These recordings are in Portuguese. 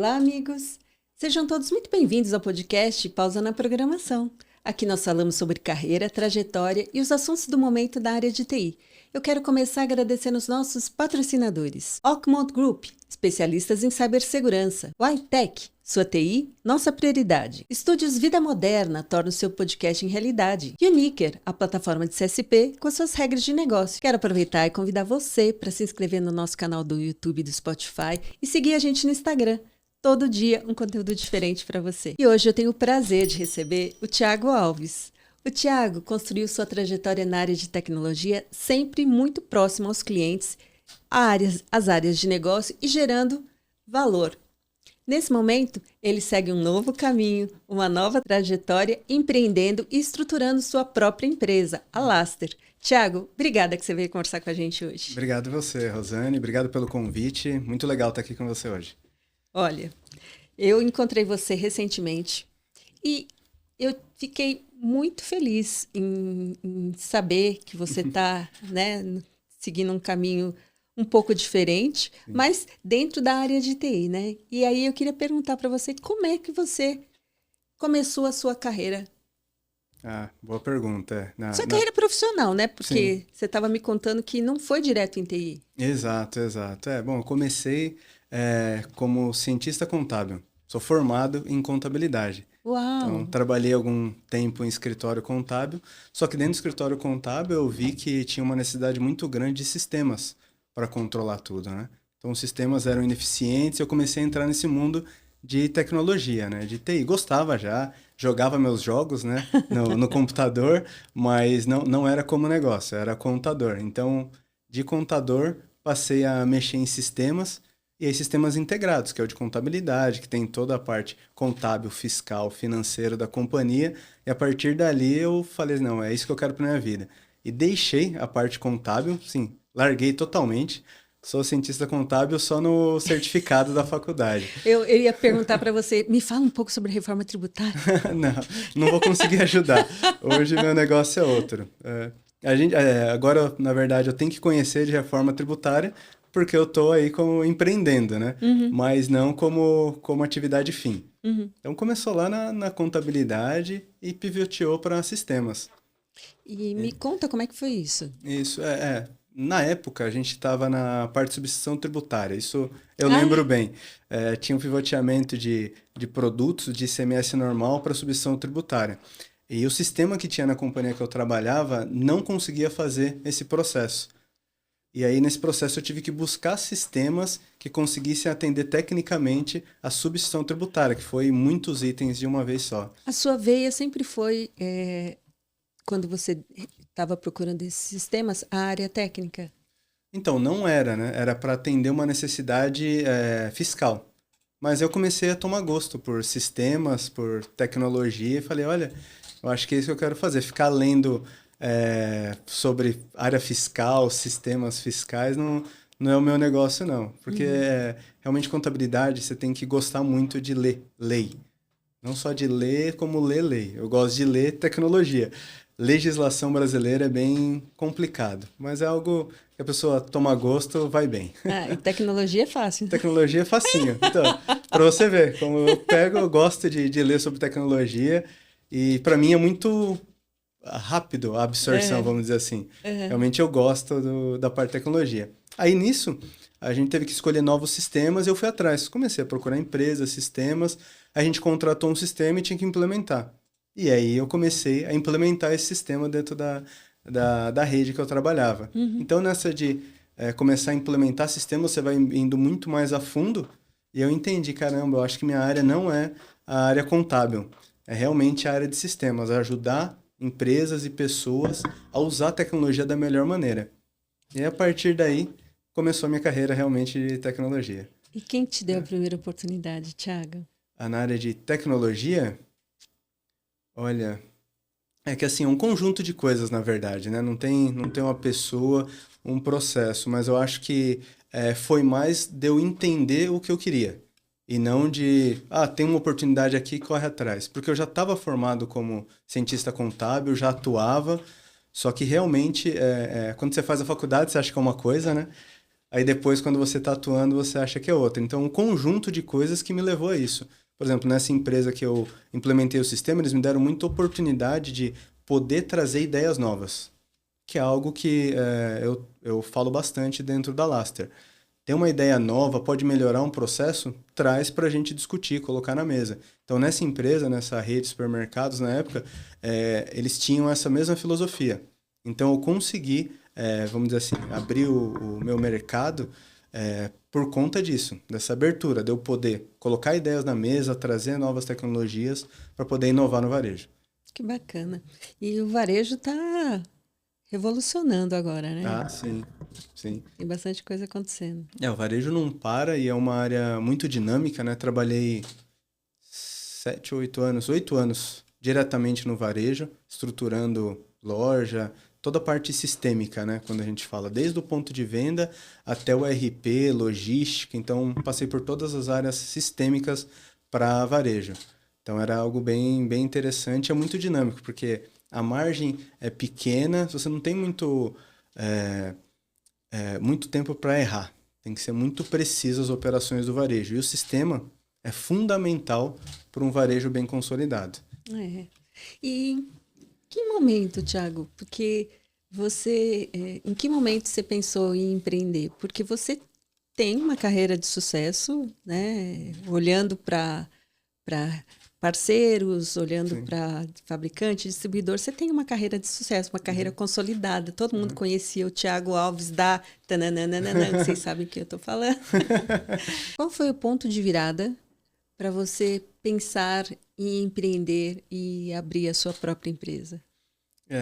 Olá, amigos! Sejam todos muito bem-vindos ao podcast Pausa na Programação. Aqui nós falamos sobre carreira, trajetória e os assuntos do momento da área de TI. Eu quero começar agradecendo os nossos patrocinadores. Oakmont Group, especialistas em cibersegurança. Whitech, sua TI, nossa prioridade. Estúdios Vida Moderna torna o seu podcast em realidade. Uniker, a plataforma de CSP com suas regras de negócio. Quero aproveitar e convidar você para se inscrever no nosso canal do YouTube e do Spotify e seguir a gente no Instagram. Todo dia um conteúdo diferente para você. E hoje eu tenho o prazer de receber o Thiago Alves. O Thiago construiu sua trajetória na área de tecnologia sempre muito próximo aos clientes, às áreas de negócio e gerando valor. Nesse momento, ele segue um novo caminho, uma nova trajetória, empreendendo e estruturando sua própria empresa, a Laster. Thiago, obrigada que você veio conversar com a gente hoje. Obrigado a você, Rosane. Obrigado pelo convite. Muito legal estar aqui com você hoje. Olha, eu encontrei você recentemente e eu fiquei muito feliz em saber que você está, seguindo um caminho um pouco diferente, sim, mas dentro da área de TI, né? E aí eu queria perguntar para você como é que você começou a sua carreira. Boa pergunta. Carreira profissional, né? Porque sim, você estava me contando que não foi direto em TI. Exato. Bom, eu comecei como cientista contábil. Sou formado em contabilidade. Uau! Então, trabalhei algum tempo em escritório contábil, só que dentro do escritório contábil eu vi que tinha uma necessidade muito grande de sistemas para controlar tudo, né? Então, os sistemas eram ineficientes e eu comecei a entrar nesse mundo de tecnologia, né? De TI. Gostava já, jogava meus jogos, né? No computador, mas não era como negócio, era contador. Então, de contador, passei a mexer em sistemas, e aí sistemas integrados, que é o de contabilidade, que tem toda a parte contábil, fiscal, financeira da companhia. E a partir dali eu falei, não, é isso que eu quero para minha vida. E deixei a parte contábil, sim, larguei totalmente. Sou cientista contábil só no certificado da faculdade. Eu ia perguntar para você, me fala um pouco sobre a reforma tributária. não vou conseguir ajudar. Hoje meu negócio é outro. Agora, na verdade, eu tenho que conhecer de reforma tributária, porque eu estou aí como empreendendo, né? Uhum. Mas não como atividade fim. Uhum. Então, começou lá na contabilidade e pivoteou para sistemas. E me conta como é que foi isso. Isso, Na época, a gente estava na parte de substituição tributária. Isso eu lembro bem. Tinha um pivoteamento de produtos de ICMS normal para substituição tributária. E o sistema que tinha na companhia que eu trabalhava não conseguia fazer esse processo. E aí, nesse processo, eu tive que buscar sistemas que conseguissem atender tecnicamente a substituição tributária, que foi muitos itens de uma vez só. A sua veia sempre foi, quando você estava procurando esses sistemas, a área técnica? Então, não era, né? Era para atender uma necessidade fiscal. Mas eu comecei a tomar gosto por sistemas, por tecnologia, e falei, olha, eu acho que é isso que eu quero fazer, ficar lendo sobre área fiscal, sistemas fiscais, não é o meu negócio, não. Porque realmente contabilidade, você tem que gostar muito de ler lei. Não só de ler, como ler lei. Eu gosto de ler tecnologia. Legislação brasileira é bem complicado, mas é algo que a pessoa toma gosto, vai bem. E tecnologia é fácil. Tecnologia é facinho. Então, para você ver, como eu gosto de ler sobre tecnologia, e para mim é muito rápido a absorção, vamos dizer assim. Realmente eu gosto da parte de tecnologia. Aí nisso, a gente teve que escolher novos sistemas e eu fui atrás. Comecei a procurar empresas, sistemas, a gente contratou um sistema e tinha que implementar. E aí eu comecei a implementar esse sistema dentro da rede que eu trabalhava. Uhum. Então, nessa de começar a implementar sistemas, você vai indo muito mais a fundo. E eu entendi, caramba, eu acho que minha área não é a área contábil. É realmente a área de sistemas, ajudar empresas e pessoas a usar a tecnologia da melhor maneira. E a partir daí, começou a minha carreira realmente de tecnologia. E quem te deu a primeira oportunidade, Thiago? Na área de tecnologia, olha, é que assim, é um conjunto de coisas, na verdade, né? Não tem uma pessoa, um processo, mas eu acho que foi mais de eu entender o que eu queria. E não de, tem uma oportunidade aqui, corre atrás. Porque eu já estava formado como cientista contábil, já atuava, só que realmente, quando você faz a faculdade, você acha que é uma coisa, né? Aí depois, quando você está atuando, você acha que é outra. Então, um conjunto de coisas que me levou a isso. Por exemplo, nessa empresa que eu implementei o sistema, eles me deram muita oportunidade de poder trazer ideias novas, que é algo que eu falo bastante dentro da Laster. Tem uma ideia nova, pode melhorar um processo, traz para a gente discutir, colocar na mesa. Então, nessa empresa, nessa rede de supermercados, na época, eles tinham essa mesma filosofia. Então, eu consegui, vamos dizer assim, abrir o meu mercado por conta disso, dessa abertura, de eu poder colocar ideias na mesa, trazer novas tecnologias para poder inovar no varejo. Que bacana. E o varejo está revolucionando agora, né? Ah, sim, sim. Tem bastante coisa acontecendo. O varejo não para e é uma área muito dinâmica, né? Trabalhei 7, 8 anos, 8 anos diretamente no varejo, estruturando loja, toda a parte sistêmica, né? Quando a gente fala, desde o ponto de venda até o RP, logística. Então, passei por todas as áreas sistêmicas para varejo. Então, era algo bem, bem interessante, é muito dinâmico, porque a margem é pequena, você não tem é, muito tempo para errar. Tem que ser muito preciso as operações do varejo. E o sistema é fundamental para um varejo bem consolidado. É. E em que momento, Thiago? Porque em que momento você pensou em empreender? Porque você tem uma carreira de sucesso, né? Olhando para parceiros, olhando Sim. para fabricante, distribuidor, você tem uma carreira de sucesso, uma carreira consolidada. Todo mundo conhecia o Thiago Alves da tananana, vocês sabem o que eu estou falando. Qual foi o ponto de virada para você pensar em empreender e abrir a sua própria empresa?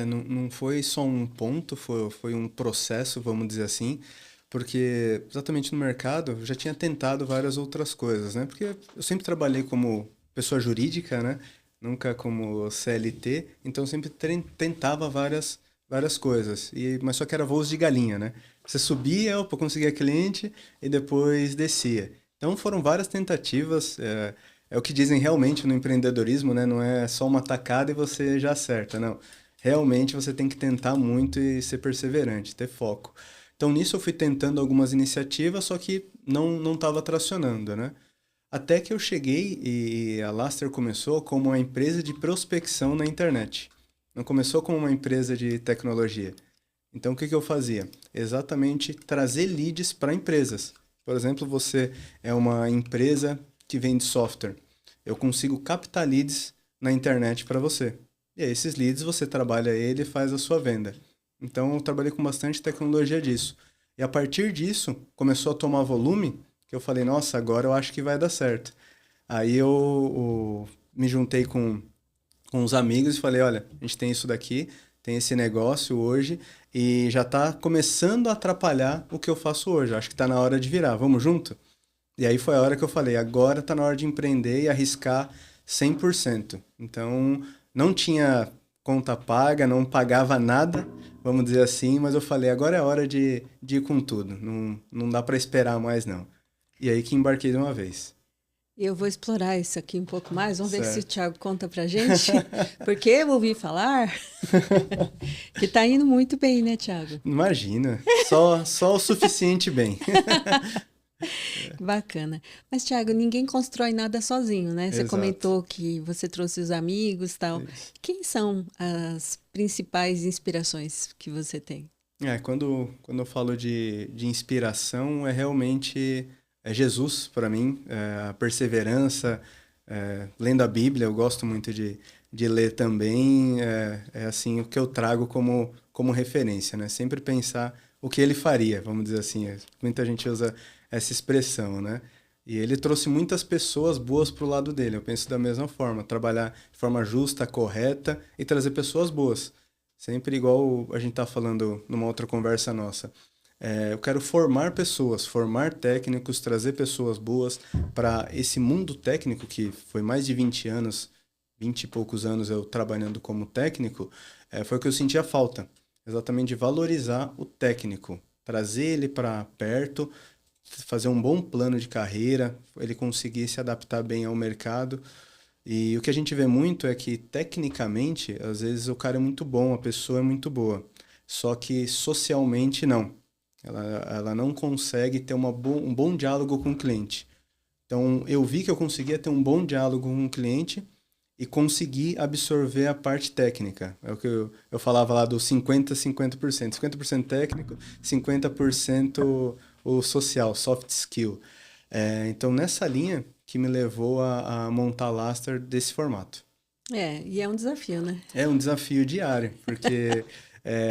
Não foi só um ponto, foi um processo, vamos dizer assim, porque exatamente no mercado eu já tinha tentado várias outras coisas, né? Porque eu sempre trabalhei como pessoa jurídica, né? Nunca como CLT, então sempre tentava várias coisas. Mas só que era voos de galinha, né? Você subia, opa, conseguia cliente e depois descia. Então foram várias tentativas. É o que dizem realmente no empreendedorismo, né? Não é só uma tacada e você já acerta, não. Realmente você tem que tentar muito e ser perseverante, ter foco. Então nisso eu fui tentando algumas iniciativas, só que não estava tracionando, né? Até que eu cheguei e a Laster começou como uma empresa de prospecção na internet. Não começou como uma empresa de tecnologia. Então o que eu fazia? Exatamente trazer leads para empresas. Por exemplo, você é uma empresa que vende software. Eu consigo captar leads na internet para você. E aí, esses leads você trabalha ele e faz a sua venda. Então eu trabalhei com bastante tecnologia disso. E a partir disso, começou a tomar volume, que eu falei, nossa, agora eu acho que vai dar certo. Aí eu me juntei com uns amigos e falei, olha, a gente tem isso daqui, tem esse negócio hoje e já está começando a atrapalhar o que eu faço hoje. Acho que está na hora de virar, vamos junto? E aí foi a hora que eu falei, agora está na hora de empreender e arriscar 100%. Então, não tinha conta paga, não pagava nada, vamos dizer assim, mas eu falei, agora é hora de ir com tudo, não dá para esperar mais não. E aí que embarquei de uma vez. Eu vou explorar isso aqui um pouco mais. Vamos ver se o Certo. Thiago conta pra gente. Porque eu ouvi falar que tá indo muito bem, né, Thiago? Imagina, só o suficiente bem. Bacana. Mas, Thiago, ninguém constrói nada sozinho, né? Você Exato. comentou que você trouxe os amigos e tal. Isso. Quem são as principais inspirações que você tem? Quando eu falo de inspiração, é realmente Jesus para mim, a perseverança, lendo a Bíblia, eu gosto muito de ler também, é assim o que eu trago como referência, né? Sempre pensar o que ele faria, vamos dizer assim. Muita gente usa essa expressão, né? E ele trouxe muitas pessoas boas para o lado dele. Eu penso da mesma forma, trabalhar de forma justa, correta e trazer pessoas boas. Sempre igual a gente tá falando numa outra conversa nossa. Eu quero formar pessoas, formar técnicos, trazer pessoas boas para esse mundo técnico que foi mais de 20 anos, 20 e poucos anos eu trabalhando como técnico, foi o que eu sentia falta. Exatamente de valorizar o técnico, trazer ele para perto, fazer um bom plano de carreira, ele conseguir se adaptar bem ao mercado. E o que a gente vê muito é que, tecnicamente, às vezes o cara é muito bom, a pessoa é muito boa. Só que socialmente, não. Ela não consegue ter um bom diálogo com o cliente. Então, eu vi que eu conseguia ter um bom diálogo com o cliente e conseguir absorver a parte técnica. É o que eu falava lá do 50%. 50% técnico, 50% o social, soft skill. Então, nessa linha que me levou a montar a Laster desse formato. E é um desafio, né? É um desafio diário, porque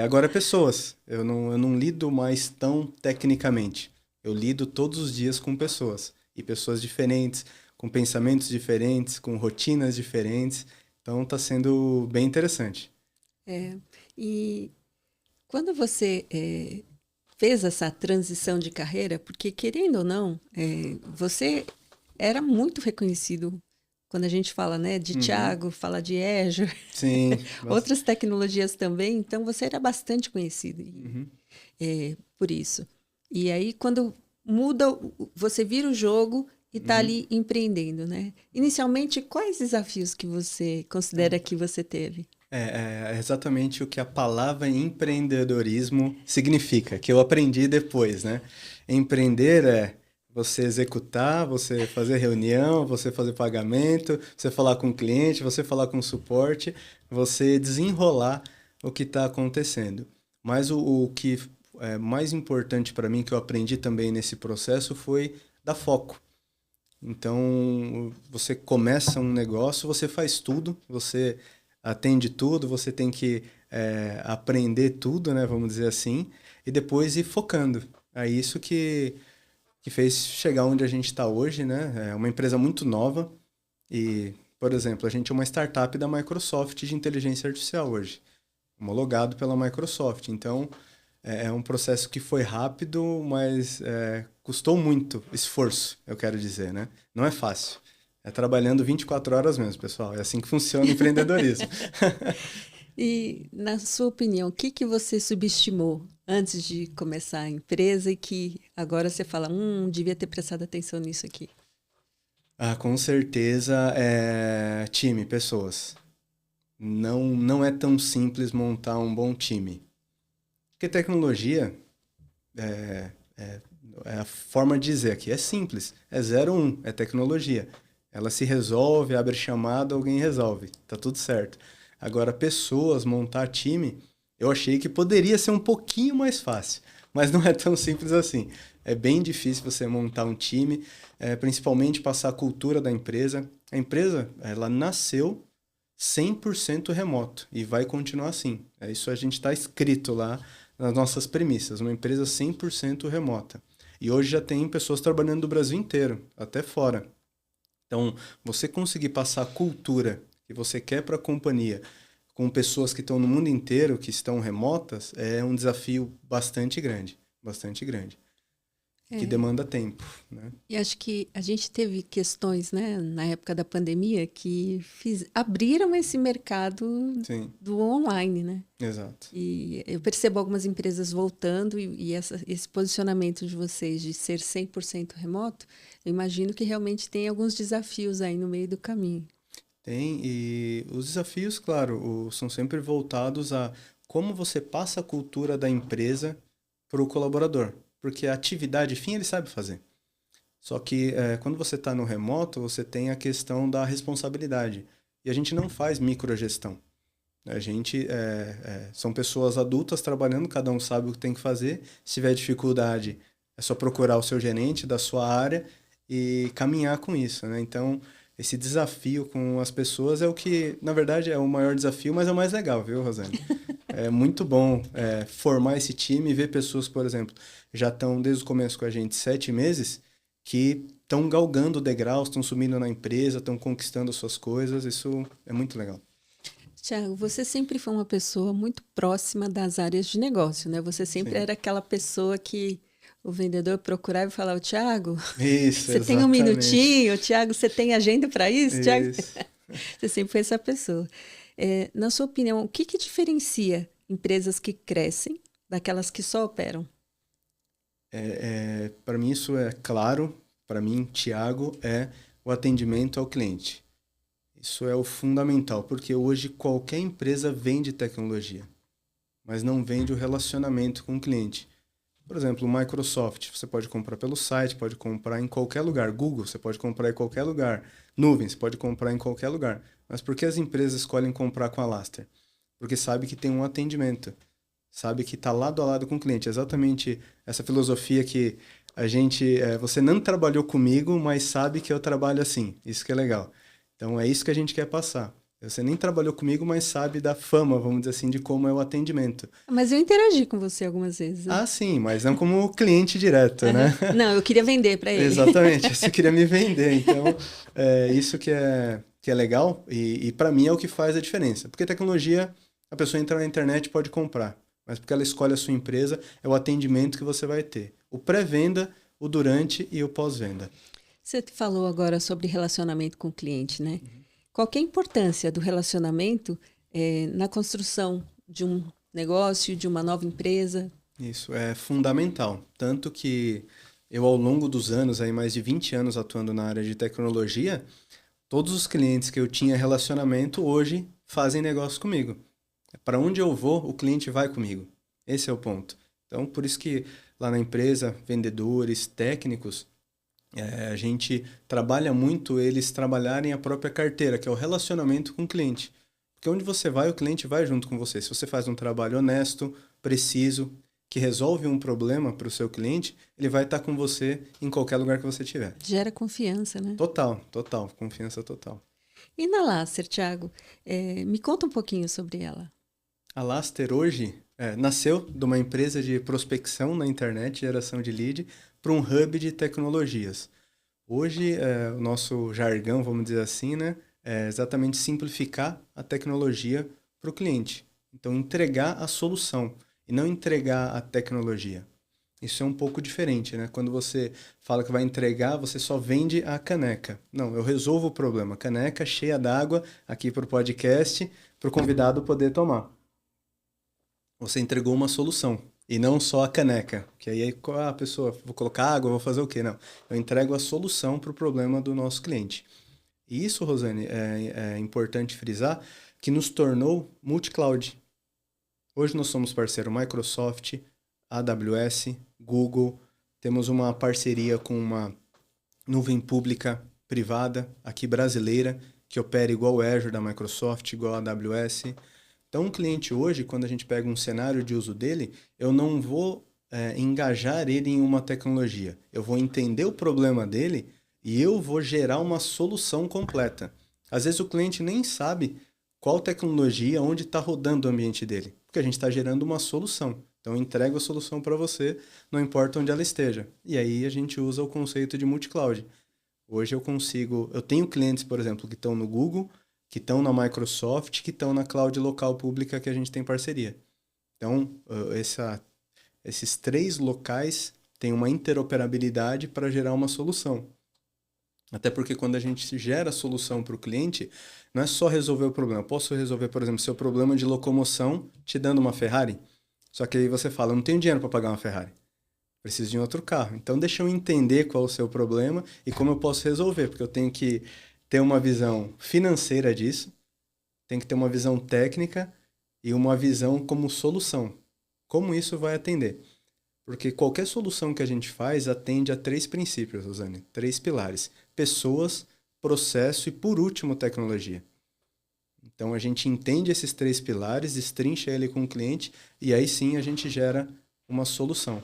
agora é pessoas. Eu não lido mais tão tecnicamente. Eu lido todos os dias com pessoas. E pessoas diferentes, com pensamentos diferentes, com rotinas diferentes. Então está sendo bem interessante. E quando você fez essa transição de carreira, porque querendo ou não, você era muito reconhecido quando a gente fala, né, de Uhum. Thiago, fala de Azure, Sim. outras tecnologias também, então você era bastante conhecido Uhum. por isso. E aí, quando muda, você vira o jogo e está Uhum. ali empreendendo, né? Inicialmente, quais desafios que você considera que você teve? É exatamente o que a palavra empreendedorismo significa, que eu aprendi depois, né? Empreender é você executar, você fazer reunião, você fazer pagamento, você falar com o cliente, você falar com o suporte, você desenrolar o que está acontecendo. Mas o que é mais importante para mim, que eu aprendi também nesse processo, foi dar foco. Então, você começa um negócio, você faz tudo, você atende tudo, você tem que aprender tudo, né, vamos dizer assim, e depois ir focando. É isso que fez chegar onde a gente está hoje, né? É uma empresa muito nova e, por exemplo, a gente é uma startup da Microsoft de inteligência artificial hoje, homologado pela Microsoft. Então, é um processo que foi rápido, mas custou muito esforço, eu quero dizer, né? Não é fácil. É trabalhando 24 horas mesmo, pessoal. É assim que funciona o empreendedorismo. E, na sua opinião, o que que você subestimou antes de começar a empresa e que agora você fala, devia ter prestado atenção nisso aqui? Ah, com certeza é time, pessoas. Não é tão simples montar um bom time. Porque tecnologia é a forma de dizer aqui, é simples. É 0 1, é tecnologia. Ela se resolve, abre chamada, alguém resolve. Tá tudo certo. Agora, pessoas, montar time, eu achei que poderia ser um pouquinho mais fácil, mas não é tão simples assim. É bem difícil você montar um time, principalmente passar a cultura da empresa. A empresa, ela nasceu 100% remoto e vai continuar assim. É isso a gente está escrito lá nas nossas premissas, uma empresa 100% remota. E hoje já tem pessoas trabalhando do Brasil inteiro, até fora. Então, você conseguir passar a cultura que você quer para a companhia com pessoas que estão no mundo inteiro, que estão remotas, é um desafio bastante grande, bastante grande, que É, demanda tempo, né? e acho que a gente teve questões, né, na época da pandemia que abriram esse mercado Sim, do online, né? exato. E eu percebo algumas empresas voltando e esse posicionamento de vocês de ser 100% remoto, eu imagino que realmente tem alguns desafios aí no meio do caminho. Tem, e os desafios, claro, são sempre voltados a como você passa a cultura da empresa para o colaborador. Porque a atividade fim ele sabe fazer. Só que quando você está no remoto, você tem a questão da responsabilidade. E a gente não faz microgestão. A gente são pessoas adultas trabalhando, cada um sabe o que tem que fazer. Se tiver dificuldade, é só procurar o seu gerente da sua área e caminhar com isso, né? Então, esse desafio com as pessoas é o que, na verdade, é o maior desafio, mas é o mais legal, viu, Rosane? É muito bom formar esse time e ver pessoas, por exemplo, já estão desde o começo com a gente 7 meses, que estão galgando degraus, estão subindo na empresa, estão conquistando suas coisas. Isso é muito legal. Tiago, você sempre foi uma pessoa muito próxima das áreas de negócio, né? Você sempre Sim. era aquela pessoa que o vendedor procurava e falava, Tiago, Isso, você tem um exatamente. minutinho? Tiago, você tem agenda para isso? Tiago, Isso. você sempre foi essa pessoa. Na sua opinião, o que que diferencia empresas que crescem daquelas que só operam? Para mim isso é claro. Para mim, Tiago, é o atendimento ao cliente. Isso é o fundamental, porque hoje qualquer empresa vende tecnologia, mas não vende o relacionamento com o cliente. Por exemplo, o Microsoft, você pode comprar pelo site, pode comprar em qualquer lugar. Google, você pode comprar em qualquer lugar. Nuvem, você pode comprar em qualquer lugar. Mas por que as empresas escolhem comprar com a Alaster? Porque sabe que tem um atendimento, sabe que está lado a lado com o cliente. Exatamente essa filosofia que você não trabalhou comigo, mas sabe que eu trabalho assim. Isso que é legal. Então é isso que a gente quer passar. Você nem trabalhou comigo, mas sabe da fama, vamos dizer assim, de como é o atendimento. Mas eu interagi com você algumas vezes, né? Ah, sim, mas não como cliente direto, né? Não, eu queria vender para ele. Exatamente, você queria me vender. Então, isso que é legal e para mim é o que faz a diferença. Porque tecnologia, a pessoa entra na internet e pode comprar. Mas porque ela escolhe a sua empresa, é o atendimento que você vai ter. O pré-venda, o durante e o pós-venda. Você falou agora sobre relacionamento com o cliente, né? Qual que é a importância do relacionamento na construção de um negócio, de uma nova empresa? Isso é fundamental. Tanto que eu, ao longo dos anos, aí mais de 20 anos atuando na área de tecnologia, todos os clientes que eu tinha relacionamento hoje fazem negócio comigo. Para onde eu vou, o cliente vai comigo. Esse é o ponto. Então, por isso que lá na empresa, vendedores, técnicos, a gente trabalha muito eles trabalharem a própria carteira, que é o relacionamento com o cliente. Porque onde você vai, o cliente vai junto com você. Se você faz um trabalho honesto, preciso, que resolve um problema para o seu cliente, ele vai estar com você em qualquer lugar que você estiver. Gera confiança, né? Total, total, confiança total. E na Láser, Thiago, me conta um pouquinho sobre ela. A Laster hoje nasceu de uma empresa de prospecção na internet, geração de lead, para um hub de tecnologias. Hoje, o nosso jargão, vamos dizer assim, né, é exatamente simplificar a tecnologia para o cliente. Então, entregar a solução e não entregar a tecnologia. Isso é um pouco diferente, né? Quando você fala que vai entregar, você só vende a caneca. Não, eu resolvo o problema. Caneca cheia d'água aqui para o podcast, para o convidado poder tomar. Você entregou uma solução e não só a caneca. Que aí a pessoa, vou colocar água, vou fazer o quê? Não, eu entrego a solução para o problema do nosso cliente. E isso, Rosane, é importante frisar, que nos tornou multi-cloud. Hoje nós somos parceiro Microsoft, AWS, Google, temos uma parceria com uma nuvem pública privada aqui brasileira, que opera igual o Azure da Microsoft, igual a AWS. Então, um cliente hoje, quando a gente pega um cenário de uso dele, eu não vou engajar ele em uma tecnologia. Eu vou entender o problema dele e eu vou gerar uma solução completa. Às vezes o cliente nem sabe qual tecnologia, onde está rodando o ambiente dele, porque a gente está gerando uma solução. Então, eu entrego a solução para você, não importa onde ela esteja. E aí a gente usa o conceito de multi-cloud. Hoje eu tenho clientes, por exemplo, que estão no Google, que estão na Microsoft, que estão na cloud local pública que a gente tem parceria. Então, esses 3 locais têm uma interoperabilidade para gerar uma solução. Até porque quando a gente gera a solução para o cliente, não é só resolver o problema. Eu posso resolver, por exemplo, seu problema de locomoção te dando uma Ferrari, só que aí você fala, eu não tenho dinheiro para pagar uma Ferrari. Preciso de um outro carro. Então, deixa eu entender qual é o seu problema e como eu posso resolver, porque eu tenho que ter uma visão financeira disso, tem que ter uma visão técnica e uma visão como solução. Como isso vai atender? Porque qualquer solução que a gente faz atende a 3 princípios, Rosane, 3 pilares. Pessoas, processo e, por último, tecnologia. Então, a gente entende esses 3 pilares, destrincha ele com o cliente e aí sim a gente gera uma solução.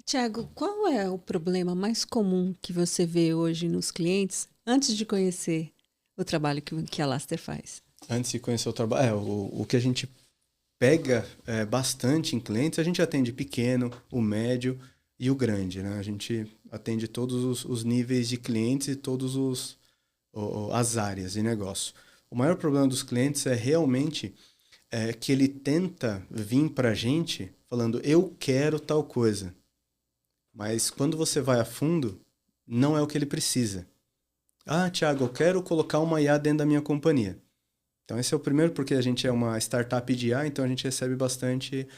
Thiago, qual é o problema mais comum que você vê hoje nos clientes antes de conhecer o trabalho que a Laster faz? Antes de conhecer o trabalho, o que a gente pega bastante em clientes, a gente atende pequeno, o médio e o grande, né? A gente atende todos os níveis de clientes e todas as áreas de negócio. O maior problema dos clientes é realmente que ele tenta vir para a gente falando, eu quero tal coisa. Mas quando você vai a fundo, não é o que ele precisa. Ah, Thiago, eu quero colocar uma IA dentro da minha companhia. Então, esse é o primeiro, porque a gente é uma startup de IA, então a gente recebe bastante,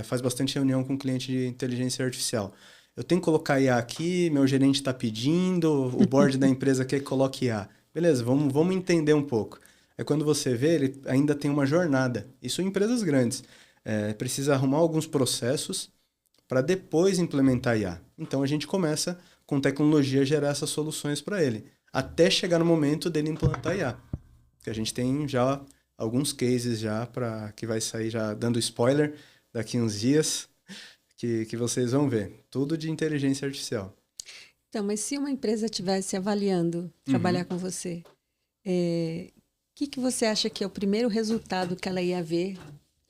faz bastante reunião com cliente de inteligência artificial. Eu tenho que colocar IA aqui, meu gerente está pedindo, o board da empresa quer que coloque IA. Beleza, vamos entender um pouco. É quando você vê, ele ainda tem uma jornada. Isso em empresas grandes. Precisa arrumar alguns processos para depois implementar IA. Então a gente começa com tecnologia a gerar essas soluções para ele, até chegar no momento dele implantar IA. Que a gente tem já alguns cases já para que vai sair já dando spoiler daqui uns dias que vocês vão ver. Tudo de inteligência artificial. Então, mas se uma empresa estivesse avaliando trabalhar com você, que você acha que é o primeiro resultado que ela ia ver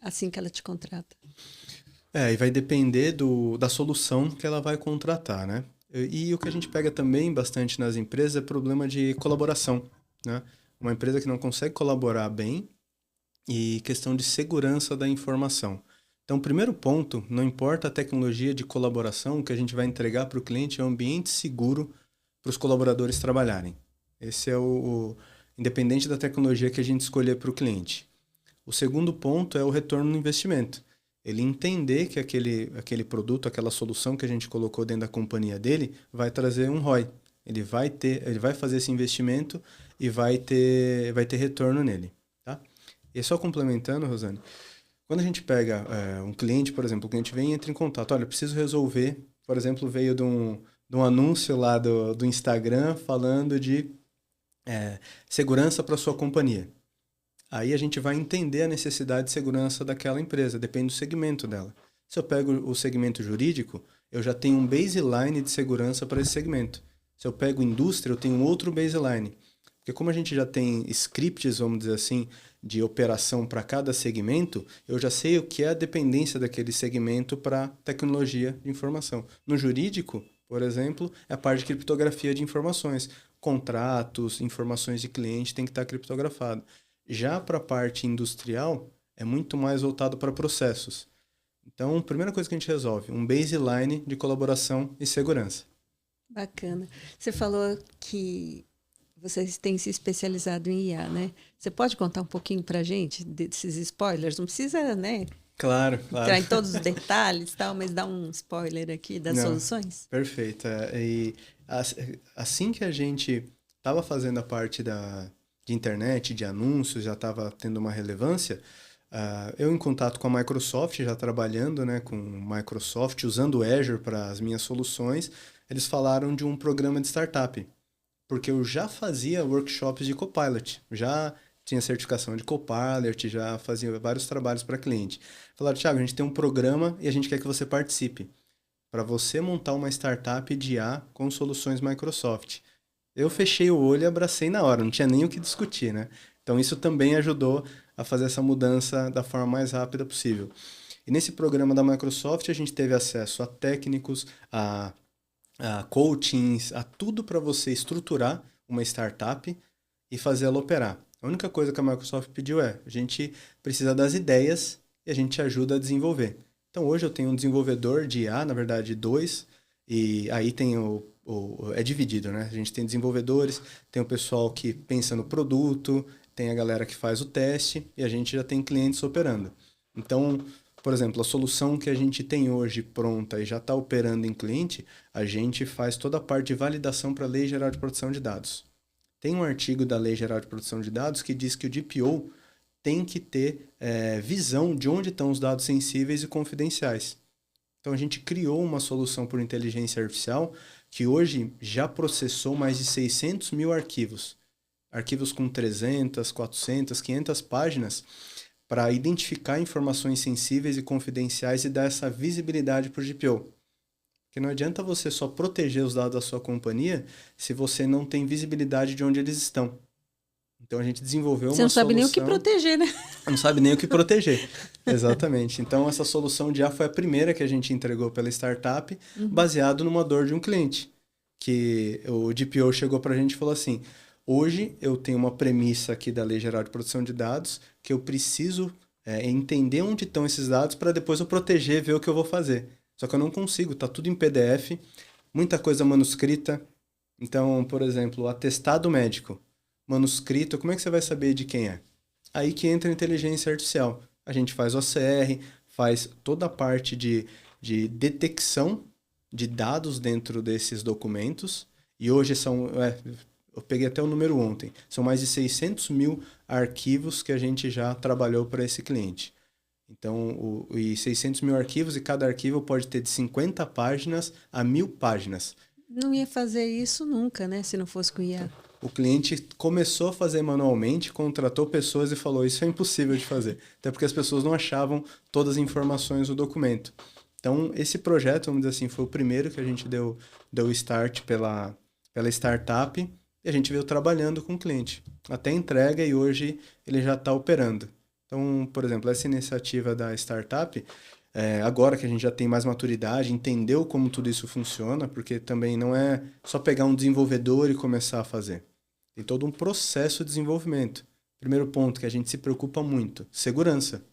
assim que ela te contrata? E vai depender da solução que ela vai contratar, né? E o que a gente pega também bastante nas empresas é problema de colaboração, né? Uma empresa que não consegue colaborar bem e questão de segurança da informação. Então, o primeiro ponto, não importa a tecnologia de colaboração, o que a gente vai entregar para o cliente é um ambiente seguro para os colaboradores trabalharem. Esse é independente da tecnologia que a gente escolher para o cliente. O segundo ponto é o retorno no investimento. Ele entender que aquele produto, aquela solução que a gente colocou dentro da companhia dele vai trazer um ROI. Ele vai fazer esse investimento e vai ter retorno nele. Tá? E só complementando, Rosane, quando a gente pega um cliente, por exemplo, o cliente vem e entra em contato. Olha, eu preciso resolver, por exemplo, veio de um anúncio lá do Instagram falando de segurança para sua companhia. Aí a gente vai entender a necessidade de segurança daquela empresa, depende do segmento dela. Se eu pego o segmento jurídico, eu já tenho um baseline de segurança para esse segmento. Se eu pego indústria, eu tenho um outro baseline. Porque como a gente já tem scripts, vamos dizer assim, de operação para cada segmento, eu já sei o que é a dependência daquele segmento para tecnologia de informação. No jurídico, por exemplo, é a parte de criptografia de informações. Contratos, informações de cliente tem que estar criptografado. Já para a parte industrial, é muito mais voltado para processos. Então, a primeira coisa que a gente resolve, um baseline de colaboração e segurança. Bacana. Você falou que vocês têm se especializado em IA, né? Você pode contar um pouquinho para a gente desses spoilers? Não precisa, né? Claro. Entrar em todos os detalhes e tal, mas dar um spoiler aqui das soluções? Perfeito. E assim que a gente estava fazendo a parte de internet, de anúncios, já estava tendo uma relevância, eu em contato com a Microsoft, já trabalhando, né, com Microsoft, usando o Azure para as minhas soluções, eles falaram de um programa de startup, porque eu já fazia workshops de Copilot, já tinha certificação de Copilot, já fazia vários trabalhos para cliente. Falaram, Thiago, a gente tem um programa e a gente quer que você participe, para você montar uma startup de IA com soluções Microsoft. Eu fechei o olho e abracei na hora, não tinha nem o que discutir, né? Então isso também ajudou a fazer essa mudança da forma mais rápida possível. E nesse programa da Microsoft a gente teve acesso a técnicos, a coachings, a tudo para você estruturar uma startup e fazer ela operar. A única coisa que a Microsoft pediu a gente precisa das ideias e a gente ajuda a desenvolver. Então hoje eu tenho um desenvolvedor de IA, na verdade 2, e aí tem é dividido, né? A gente tem desenvolvedores, tem o pessoal que pensa no produto, tem a galera que faz o teste e a gente já tem clientes operando. Então, por exemplo, a solução que a gente tem hoje pronta e já está operando em cliente, a gente faz toda a parte de validação para a Lei Geral de Proteção de Dados. Tem um artigo da Lei Geral de Proteção de Dados que diz que o DPO tem que ter visão de onde estão os dados sensíveis e confidenciais. Então, a gente criou uma solução por inteligência artificial que hoje já processou mais de 600 mil arquivos. Arquivos com 300, 400, 500 páginas para identificar informações sensíveis e confidenciais e dar essa visibilidade para o DPO. Porque não adianta você só proteger os dados da sua companhia se você não tem visibilidade de onde eles estão. Então a gente desenvolveu uma solução... Você não sabe nem o que proteger, né? Não sabe nem o que proteger. Exatamente. Então essa solução de IA foi a primeira que a gente entregou pela startup, baseado numa dor de um cliente. Que o DPO chegou para a gente e falou assim, hoje eu tenho uma premissa aqui da Lei Geral de Proteção de Dados que eu preciso entender onde estão esses dados para depois eu proteger e ver o que eu vou fazer. Só que eu não consigo, está tudo em PDF, muita coisa manuscrita. Então, por exemplo, o atestado médico, manuscrito, como é que você vai saber de quem é? Aí que entra a inteligência artificial. A gente faz OCR, faz toda a parte de detecção de dados dentro desses documentos. E hoje são... eu peguei até o número ontem. São mais de 600 mil arquivos que a gente já trabalhou para esse cliente. Então, e 600 mil arquivos, e cada arquivo pode ter de 50 páginas a 1.000 páginas. Não ia fazer isso nunca, né? Se não fosse com IA. O cliente começou a fazer manualmente, contratou pessoas e falou, isso é impossível de fazer. Até porque as pessoas não achavam todas as informações do documento. Então, esse projeto, vamos dizer assim, foi o primeiro que a gente deu start pela startup, e a gente veio trabalhando com o cliente até a entrega, e hoje ele já está operando. Então, por exemplo, essa iniciativa da startup, agora que a gente já tem mais maturidade, entendeu como tudo isso funciona, porque também não é só pegar um desenvolvedor e começar a fazer. Tem todo um processo de desenvolvimento. Primeiro ponto que a gente se preocupa muito, segurança.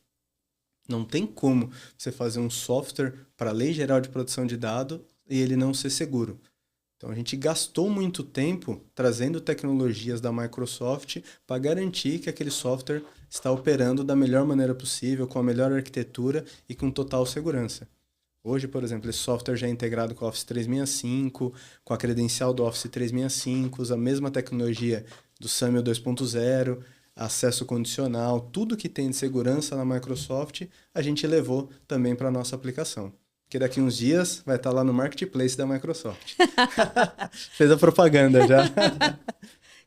Não tem como você fazer um software para a Lei Geral de Proteção de Dados e ele não ser seguro. Então, a gente gastou muito tempo trazendo tecnologias da Microsoft para garantir que aquele software está operando da melhor maneira possível, com a melhor arquitetura e com total segurança. Hoje, por exemplo, esse software já é integrado com o Office 365, com a credencial do Office 365, usa a mesma tecnologia do SAML 2.0, acesso condicional, tudo que tem de segurança na Microsoft, a gente levou também para a nossa aplicação. Que daqui uns dias vai estar lá no Marketplace da Microsoft. Fez a propaganda já.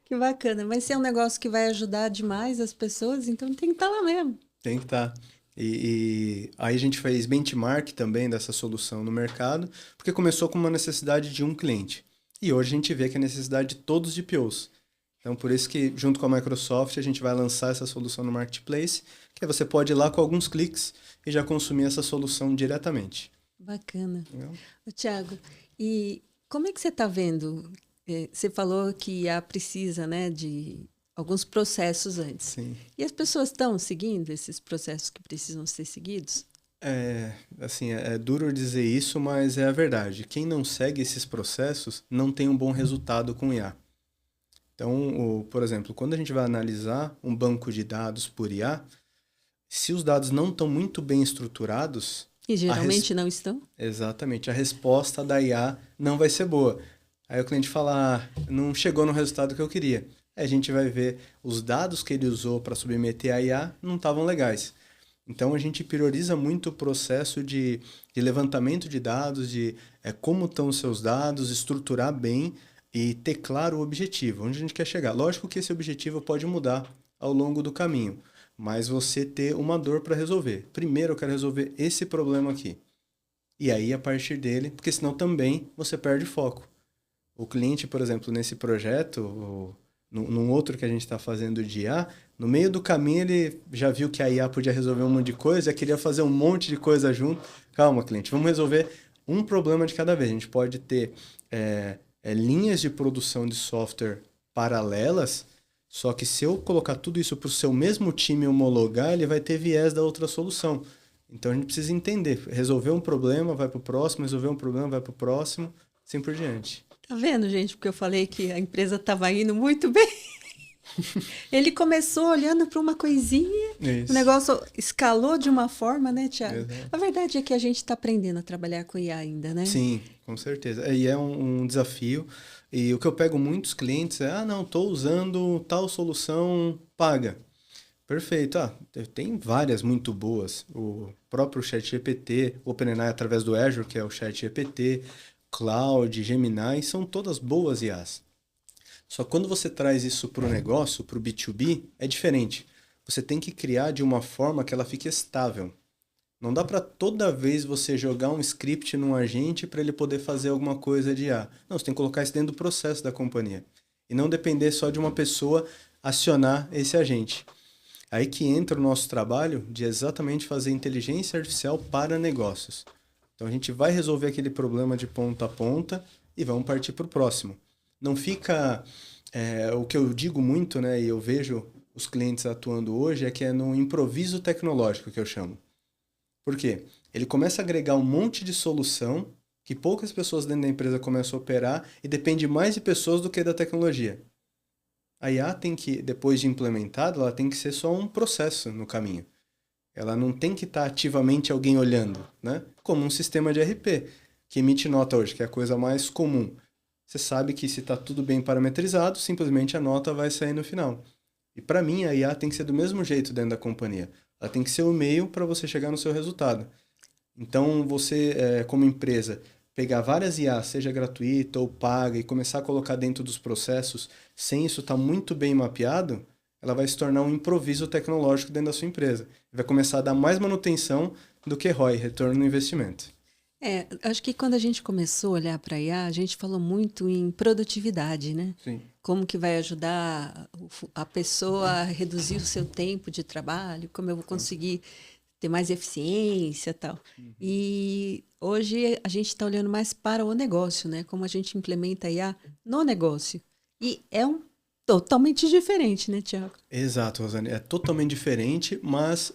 Que bacana. Mas se é um negócio que vai ajudar demais as pessoas, então tem que estar lá mesmo. Tem que estar. E aí a gente fez benchmark também dessa solução no mercado, porque começou com uma necessidade de um cliente. E hoje a gente vê que é a necessidade de todos os DPOs. Então, por isso que, junto com a Microsoft, a gente vai lançar essa solução no Marketplace, que aí você pode ir lá com alguns cliques e já consumir essa solução diretamente. Bacana. Tiago, e como é que você está vendo? Você falou que precisa, né, de alguns processos antes. Sim. E as pessoas estão seguindo esses processos que precisam ser seguidos? Assim, é duro dizer isso, mas é a verdade. Quem não segue esses processos não tem um bom resultado com IA. Então, por exemplo, quando a gente vai analisar um banco de dados por IA, se os dados não estão muito bem estruturados... E geralmente não estão? Exatamente. A resposta da IA não vai ser boa. Aí o cliente fala, não chegou no resultado que eu queria. Aí a gente vai ver os dados que ele usou para submeter a IA não estavam legais. Então a gente prioriza muito o processo de levantamento de dados, de como estão os seus dados, estruturar bem e ter claro o objetivo, onde a gente quer chegar. Lógico que esse objetivo pode mudar ao longo do caminho, mas você ter uma dor para resolver. Primeiro eu quero resolver esse problema aqui. E aí, a partir dele, porque senão também você perde foco. O cliente, por exemplo, nesse projeto, num outro que a gente está fazendo de IA, no meio do caminho ele já viu que a IA podia resolver um monte de coisa, queria fazer um monte de coisa junto. Calma, cliente, vamos resolver um problema de cada vez. A gente pode ter linhas de produção de software paralelas, só que se eu colocar tudo isso para o seu mesmo time homologar, ele vai ter viés da outra solução. Então a gente precisa entender, resolver um problema, vai para o próximo, resolver um problema, vai para o próximo, assim por diante. Tá vendo, gente? Porque eu falei que a empresa estava indo muito bem. Ele começou olhando para uma coisinha, Isso. O negócio escalou de uma forma, né, Tiago? Exato. A verdade é que a gente está aprendendo a trabalhar com IA ainda, né? Sim, com certeza. E é um desafio. E o que eu pego muitos clientes não, estou usando tal solução paga. Perfeito. Tem várias muito boas. O próprio ChatGPT, OpenAI através do Azure, que é o ChatGPT, Cloud, Gemini, são todas boas IAs. Só que quando você traz isso para o negócio, para o B2B, é diferente. Você tem que criar de uma forma que ela fique estável. Não dá para toda vez você jogar um script num agente para ele poder fazer alguma coisa de IA. Não, você tem que colocar isso dentro do processo da companhia. E não depender só de uma pessoa acionar esse agente. Aí que entra o nosso trabalho de exatamente fazer inteligência artificial para negócios. Então a gente vai resolver aquele problema de ponta a ponta e vamos partir para o próximo. Não fica... o que eu digo muito, né, e eu vejo os clientes atuando hoje, é que é no improviso tecnológico que eu chamo. Por quê? Ele começa a agregar um monte de solução que poucas pessoas dentro da empresa começam a operar e depende mais de pessoas do que da tecnologia. A IA tem que, depois de implementada, ela tem que ser só um processo no caminho. Ela não tem que estar ativamente alguém olhando, né? Como um sistema de RP, que emite nota hoje, que é a coisa mais comum. Você sabe que se está tudo bem parametrizado, simplesmente a nota vai sair no final. E para mim, a IA tem que ser do mesmo jeito dentro da companhia. Ela tem que ser o meio para você chegar no seu resultado. Então, você, como empresa, pegar várias IA, seja gratuita ou paga, e começar a colocar dentro dos processos, sem isso estar muito bem mapeado, ela vai se tornar um improviso tecnológico dentro da sua empresa. Vai começar a dar mais manutenção do que ROI, retorno no investimento. Acho que quando a gente começou a olhar para a IA, a gente falou muito em produtividade, né? Sim. Como que vai ajudar a pessoa a reduzir o seu tempo de trabalho, como eu vou conseguir ter mais eficiência e tal. E hoje a gente está olhando mais para o negócio, né? Como a gente implementa a IA no negócio. E é totalmente diferente, né, Tiago? Exato, Rosane. É totalmente diferente, mas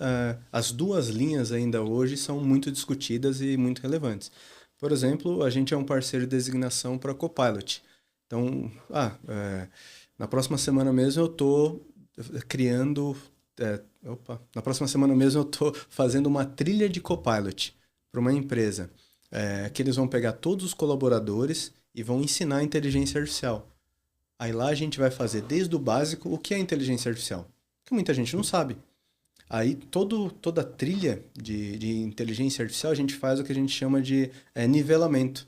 as duas linhas ainda hoje são muito discutidas e muito relevantes. Por exemplo, a gente é um parceiro de designação para Copilot. Então, na próxima semana mesmo eu estou criando... na próxima semana mesmo eu estou fazendo uma trilha de Copilot para uma empresa, que eles vão pegar todos os colaboradores e vão ensinar a inteligência artificial. Aí lá a gente vai fazer desde o básico o que é inteligência artificial, que muita gente não sabe. Aí toda a trilha de inteligência artificial a gente faz o que a gente chama de nivelamento.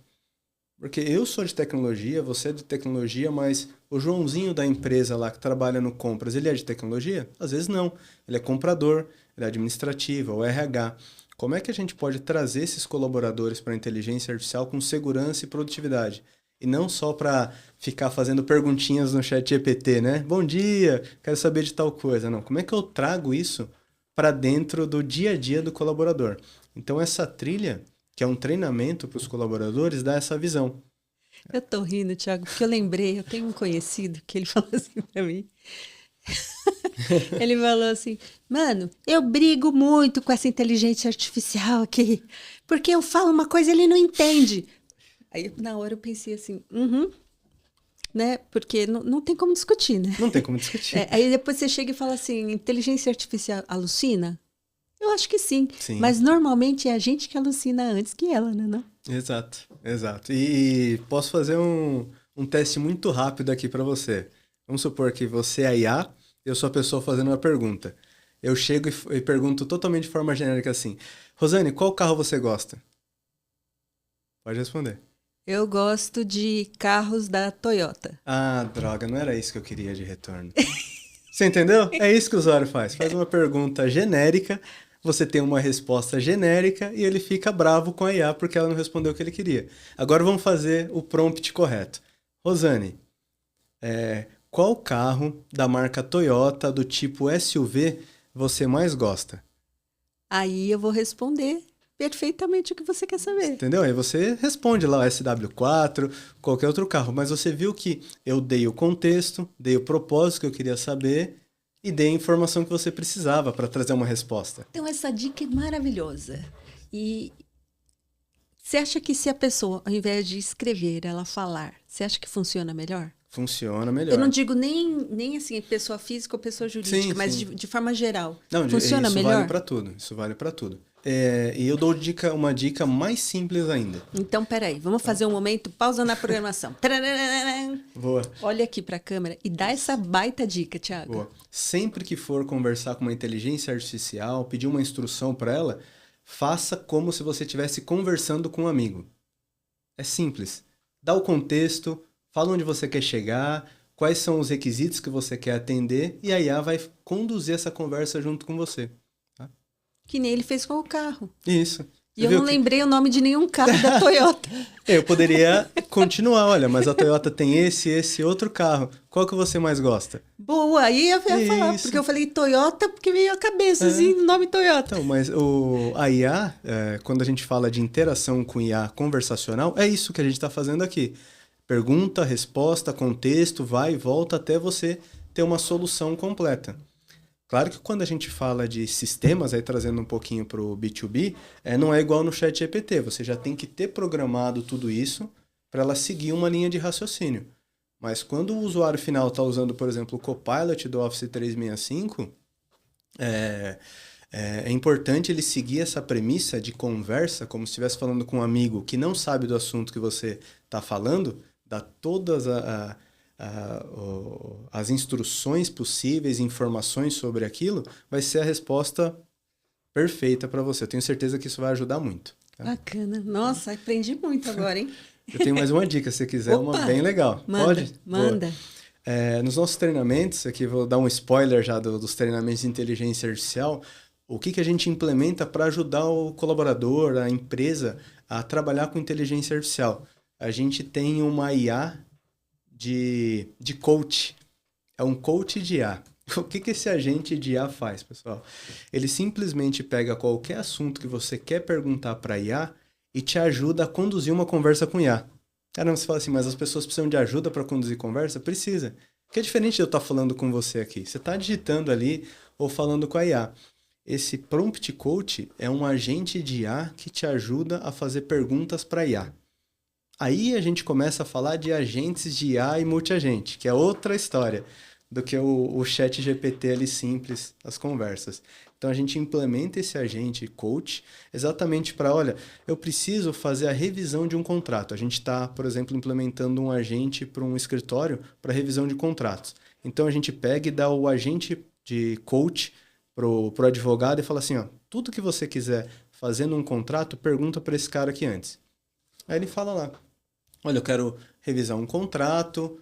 Porque eu sou de tecnologia, você é de tecnologia, mas o Joãozinho da empresa lá que trabalha no compras, ele é de tecnologia? Às vezes não. Ele é comprador, ele é administrativo, o RH. Como é que a gente pode trazer esses colaboradores para a inteligência artificial com segurança e produtividade? E não só para ficar fazendo perguntinhas no chat GPT, né? Bom dia, quero saber de tal coisa. Não, como é que eu trago isso para dentro do dia a dia do colaborador? Então, essa trilha, que é um treinamento para os colaboradores, dá essa visão. Eu tô rindo, Tiago, porque eu tenho um conhecido que ele falou assim para mim. Ele falou assim, mano, eu brigo muito com essa inteligência artificial aqui, porque eu falo uma coisa e ele não entende. Aí, na hora, eu pensei assim, né? Porque não tem como discutir, né? Não tem como discutir. Aí depois você chega e fala assim, inteligência artificial alucina? Eu acho que sim. Sim. Mas normalmente é a gente que alucina antes que ela, né? Não? Exato, exato. E posso fazer um teste muito rápido aqui para você. Vamos supor que você é a IA, eu sou a pessoa fazendo uma pergunta. Eu chego e pergunto totalmente de forma genérica assim, Rosane, qual carro você gosta? Pode responder. Eu gosto de carros da Toyota. Ah, droga, não era isso que eu queria de retorno. Você entendeu? É isso que o usuário faz. Faz uma pergunta genérica, você tem uma resposta genérica e ele fica bravo com a IA porque ela não respondeu o que ele queria. Agora vamos fazer o prompt correto. Rosane, qual carro da marca Toyota do tipo SUV você mais gosta? Aí eu vou responder perfeitamente o que você quer saber. Entendeu? Aí você responde lá o SW4, qualquer outro carro. Mas você viu que eu dei o contexto, dei o propósito que eu queria saber e dei a informação que você precisava para trazer uma resposta. Então, essa dica é maravilhosa. E você acha que se a pessoa, ao invés de escrever, ela falar, você acha que funciona melhor? Funciona melhor. Eu não digo nem assim, pessoa física ou pessoa jurídica, Sim, mas sim. de forma geral. Não, funciona isso melhor? Vale para tudo. Isso vale para tudo. E eu dou uma dica mais simples ainda. Então, peraí, vamos fazer um momento, pausa na programação. Boa. Olha aqui para a câmera e dá essa baita dica, Thiago. Boa. Sempre que for conversar com uma inteligência artificial, pedir uma instrução para ela, faça como se você estivesse conversando com um amigo. É simples. Dá o contexto, fala onde você quer chegar, quais são os requisitos que você quer atender e a IA vai conduzir essa conversa junto com você. Que nem ele fez com o carro. Isso. E eu não lembrei o nome de nenhum carro da Toyota. Eu poderia continuar, olha, mas a Toyota tem esse outro carro. Qual que você mais gosta? Boa, aí eu ia falar, porque eu falei Toyota porque veio a cabeça, assim, o nome Toyota. Então, mas a IA, quando a gente fala de interação com IA conversacional, é isso que a gente está fazendo aqui. Pergunta, resposta, contexto, vai e volta até você ter uma solução completa. Claro que quando a gente fala de sistemas, aí trazendo um pouquinho para o B2B, não é igual no chat GPT. Você já tem que ter programado tudo isso para ela seguir uma linha de raciocínio. Mas quando o usuário final está usando, por exemplo, o Copilot do Office 365, é importante ele seguir essa premissa de conversa, como se estivesse falando com um amigo que não sabe do assunto que você está falando, dá todas as instruções possíveis, informações sobre aquilo, vai ser a resposta perfeita para você. Eu tenho certeza que isso vai ajudar muito. Tá? Bacana. Nossa, aprendi muito agora, hein? Eu tenho mais uma dica, se você quiser, Opa! uma bem legal. Manda, Pode? manda. Nos nossos treinamentos, aqui vou dar um spoiler já dos treinamentos de inteligência artificial, o que a gente implementa para ajudar o colaborador, a empresa, a trabalhar com inteligência artificial. A gente tem uma IA de coach. É um coach de IA. O que esse agente de IA faz, pessoal? Ele simplesmente pega qualquer assunto que você quer perguntar para a IA e te ajuda a conduzir uma conversa com IA. Caramba, você fala assim, mas as pessoas precisam de ajuda para conduzir conversa? Precisa. Porque é diferente de eu estar falando com você aqui. Você está digitando ali ou falando com a IA. Esse Prompt Coach é um agente de IA que te ajuda a fazer perguntas para a IA. Aí a gente começa a falar de agentes de IA e multiagente, que é outra história do que o chat GPT ali simples, as conversas. Então a gente implementa esse agente coach exatamente para, olha, eu preciso fazer a revisão de um contrato. A gente está, por exemplo, implementando um agente para um escritório para revisão de contratos. Então a gente pega e dá o agente de coach pro advogado e fala assim, ó, tudo que você quiser fazer num contrato, pergunta para esse cara aqui antes. Aí ele fala lá, olha, eu quero revisar um contrato,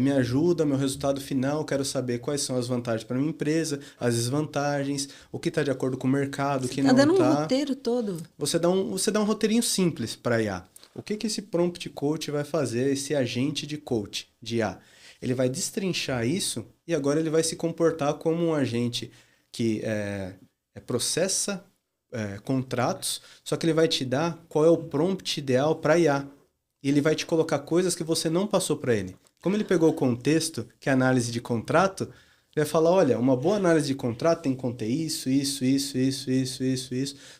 me ajuda, meu resultado final, quero saber quais são as vantagens para minha empresa, as desvantagens, o que está de acordo com o mercado, o que não está. Tá dando um roteiro todo. Você dá um roteirinho simples para a IA. O que esse prompt coach vai fazer, esse agente de coach, de IA? Ele vai destrinchar isso e agora ele vai se comportar como um agente que processa contratos, só que ele vai te dar qual é o prompt ideal para a IA. E ele vai te colocar coisas que você não passou para ele. Como ele pegou o contexto, que é análise de contrato, ele vai falar, olha, uma boa análise de contrato tem que conter isso,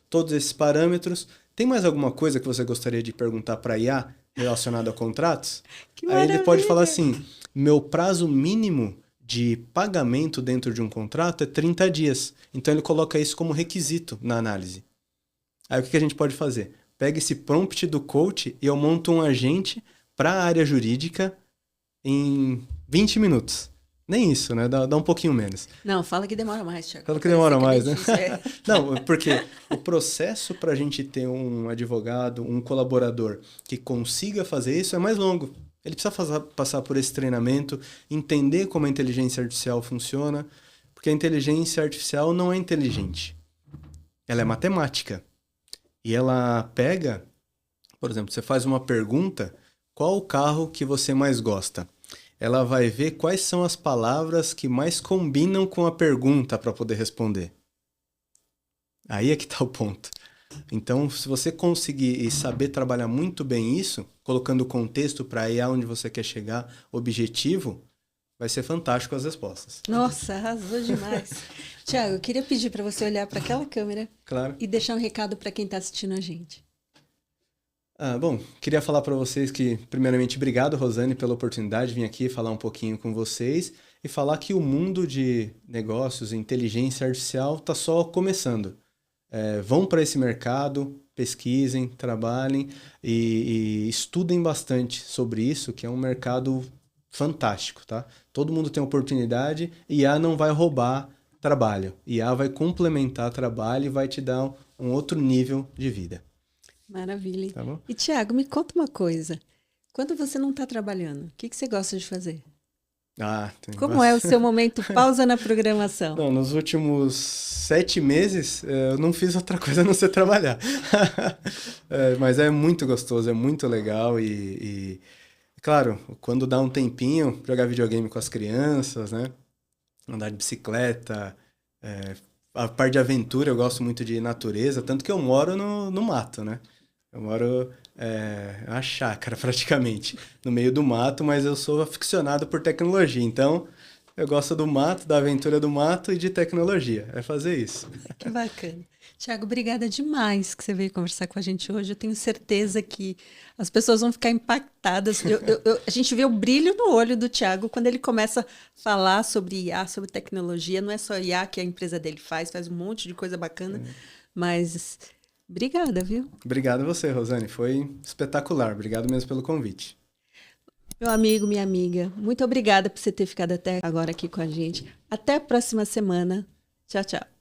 todos esses parâmetros. Tem mais alguma coisa que você gostaria de perguntar para a IA relacionada a contratos? Que Aí maravilha! ele pode falar assim, meu prazo mínimo de pagamento dentro de um contrato é 30 dias. Então ele coloca isso como requisito na análise. Aí o que a gente pode fazer? Pega esse prompt do coach e eu monto um agente para a área jurídica em 20 minutos. Nem isso, né? Dá um pouquinho menos. Não, fala que demora mais, Thiago. Fala que demora mais, né? Difícil, Não, porque o processo para a gente ter um advogado, um colaborador que consiga fazer isso é mais longo. Ele precisa passar por esse treinamento, entender como a inteligência artificial funciona, porque a inteligência artificial não é inteligente. Ela é matemática. E ela pega, por exemplo, você faz uma pergunta, qual o carro que você mais gosta? Ela vai ver quais são as palavras que mais combinam com a pergunta para poder responder. Aí é que está o ponto. Então, se você conseguir e saber trabalhar muito bem isso, colocando o contexto para ir aonde você quer chegar, objetivo, vai ser fantástico as respostas. Nossa, arrasou demais. Thiago, eu queria pedir para você olhar para aquela câmera, claro, e deixar um recado para quem está assistindo a gente. Bom, queria falar para vocês que, primeiramente, obrigado, Rosane, pela oportunidade de vir aqui falar um pouquinho com vocês e falar que o mundo de negócios e inteligência artificial está só começando. Vão para esse mercado, pesquisem, trabalhem e estudem bastante sobre isso, que é um mercado fantástico, tá? Todo mundo tem oportunidade e IA não vai roubar trabalho. IA vai complementar trabalho e vai te dar um outro nível de vida. Maravilha. Tá bom? E, Thiago, me conta uma coisa. Quando você não está trabalhando, o que você gosta de fazer? Como é o seu momento pausa na programação? Não, nos últimos 7 meses, eu não fiz outra coisa a não ser trabalhar. Mas é muito gostoso, é muito legal e, claro, quando dá um tempinho, jogar videogame com as crianças, né? Andar de bicicleta, a parte de aventura, eu gosto muito de natureza, tanto que eu moro no mato, né? Eu moro na chácara, praticamente, no meio do mato, mas eu sou aficionado por tecnologia, então eu gosto do mato, da aventura do mato e de tecnologia, é fazer isso. Que bacana. Thiago, obrigada demais que você veio conversar com a gente hoje. Eu tenho certeza que as pessoas vão ficar impactadas. A gente vê o brilho no olho do Thiago quando ele começa a falar sobre IA, sobre tecnologia. Não é só IA que a empresa dele faz um monte de coisa bacana, mas... Obrigada, viu? Obrigado a você, Rosane. Foi espetacular. Obrigado mesmo pelo convite. Meu amigo, minha amiga, muito obrigada por você ter ficado até agora aqui com a gente. Até a próxima semana. Tchau, tchau.